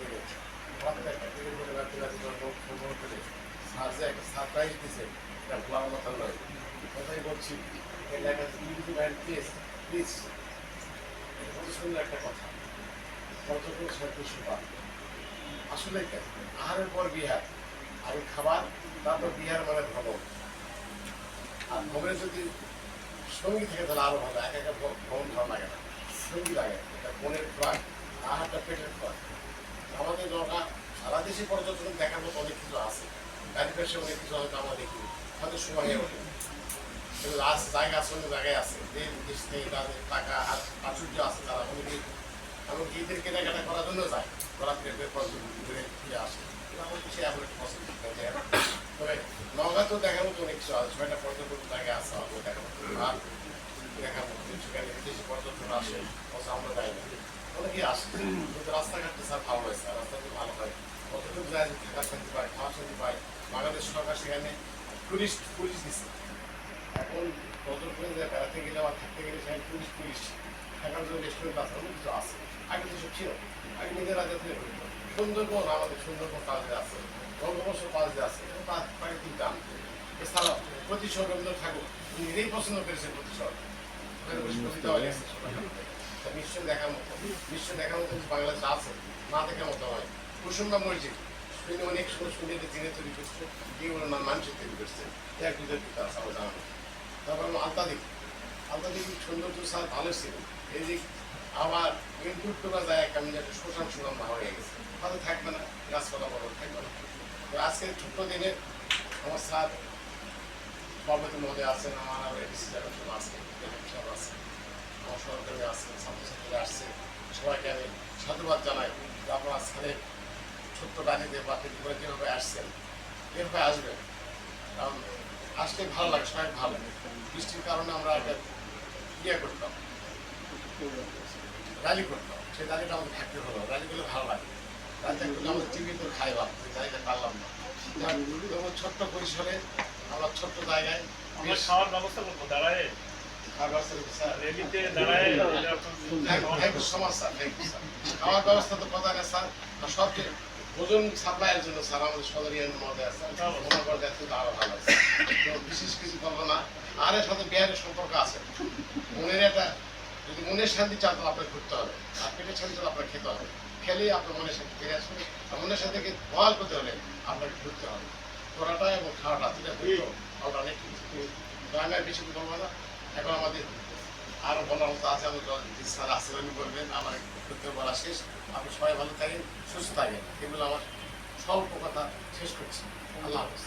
দিকে প্রত্যেকটা দিকে করে রাতে রাতে খবর করে স্যার যে একটা সারপ্রাইজ দিছে এটা ভোলার কথা নয়। কথাই বলছি এই লেখা ইউটিউব অ্যান্ড প্লিজ প্লিজ এটা কত সুন্দর একটা কথা। পর্যটন সন্তুষ্ট পান আসলে আহারের পর বিহার আগে খাবার তারপর বিহার মানে ভ্রমণ। আর ভ্রমণে যদি সঙ্গী থাকে তাহলে আরো ভালো। একা একা ভ্রমণ ভালো লাগে না, সঙ্গী লাগে। এটা মনের খোরাক, আহারটা পেটের খোরাক। আমাদের নৌকা সারা দেশে পর্যটন দেখার মতো অনেক কিছু আছে। গাড়ি পেশে অনেক কিছু হয়তো আমরা দেখি, হয়তো সময় হয়ে ওঠে। কিন্তু লাস্ট জায়গা আছে, অন্য জায়গায় আছে। দেশ থেকে তাদের টাকা আর প্রাচুর্য আছে, তারা অনেকে এমনকি ঈদের কেনাকাটা করার জন্য যায়। ওরা ঘুরে ফিরে আসে। আমার কিছু এমন একটা পছন্দ। তবে নওগাঁতেও দেখার মতো অনেক কিছু আছে। 6টা পর্যটন জায়গা আছে আমাদের দেখার মতো। আর দেখার মতো সেখানে বিদেশি পর্যটন আসে, অথচ আমরা যাই না। অনেকেই আসে, কিন্তু রাস্তাঘাটটা স্যার ভালো হয়েছে, রাস্তা খুব ভালো হয়। কতটুকু যায় থাকার শান্তি পায়, খাওয়ার শান্তি পায়। বাংলাদেশ সরকার সেখানে টুরিস্ট পুলিশ দিচ্ছে। এখন পর্যটনে যে বেড়াতে গেলে বা থাকতে গেলে সেখানে পুলিশ থাকার জন্য রেস্টুরেন্ট আছে, অনেক কিছু আছে। আগে তো সব ছিল, আগে নিজের রাজ্য থেকে করতো। সুন্দরবন আমাদের সুন্দরবন কাজে আছে, বঙ্গবর্ষ কাজে আছে, প্রাকৃতিক দাম। এছাড়াও প্রতিশোধ রবীন্দ্র ঠাকুর নিজেই পছন্দ করেছেন প্রতিশোধ। নিশ্চয় দেখার মতো, নিশ্চয় দেখার মতো বাংলাদেশ আছে, না দেখার মতো হয়। কুসুমবা মসজিদ শুনে অনেক সময় শুনে জিনে তৈরি করছে, এগুলো না মানুষের তৈরি করছে। এক দুজন পিতা আছে আমার জানা। তারপর আলতাদিক সৌন্দর্য স্যার ভালো ছিল। এই যে আবার ইনপুট করা যায় কেমন একটা শোষণ সুগন্ধ হয়ে গেছে, হয়তো থাকবে না, গাছপালা বড় থাকবে না। তো আজকে ছোট্ট দিনে আমার স্যার বাবুতে মধ্যে আছেন, আমার এডিসি যারা সব আছে, সব আছে, আমার সরকারি আছে, ছাত্রছাত্রীরা আসছে, সবাইকে আমি সাধুবাদ জানাই। তারপর আজকে ছোট্ট গাড়িতে বা করে যেভাবে আসছেন এভাবে আসবেন, কারণ আসলে ভালো লাগে, সবাই ভালো। বৃষ্টির কারণে আমরা একটা করতাম, র্যালি করতাম, সেই র্যালিটা আমাদের থাকতে হলো। র্যালি করলে ভালো লাগে, র্যালি করলে আমাদের টিভি তো খাই ভাব, র্যালিটা পারলাম না। ছোট্ট পরিসরে আমরা ছোট্ট জায়গায় খাওয়ার ব্যবস্থা করবো দাঁড়ায় খাওয়ার ব্যবস্থা তো কথা না স্যার। সবচেয়ে ওজন সাপ্লাইয়ের জন্য স্যার আমাদের সদরীয় মধ্যে আছে, আরো ভালো আছে। তো বিশেষ কিছু বলবো না। আর এর সাথে বিহারের সম্পর্ক আছে। মনের একটা যদি মনের শান্তি চান তো আপনার ঘুরতে হবে, আর পেটের শান্তি চান আপনার খেতে হবে। খেলেই আপনার মনের শান্তি ফিরে আসবে। আর মনের শান্তিকে বহাল করতে হলে আপনাকে ঘুরতে হবে। ঘোরাটা এবং খাওয়াটা যেটা ঘুরতো অনেক আমি আর বেশি বলবো না। এখন আমাদের আরো বলার মতো আছে, আমি স্যার আশীর্বাদ করবেন। আমার করতে বলা শেষ। আপনি সবাই ভালো থাকেন, সুস্থ থাকেন। এগুলো আমার স্বল্প কথা শেষ করছি। আল্লাহ হাফেজ।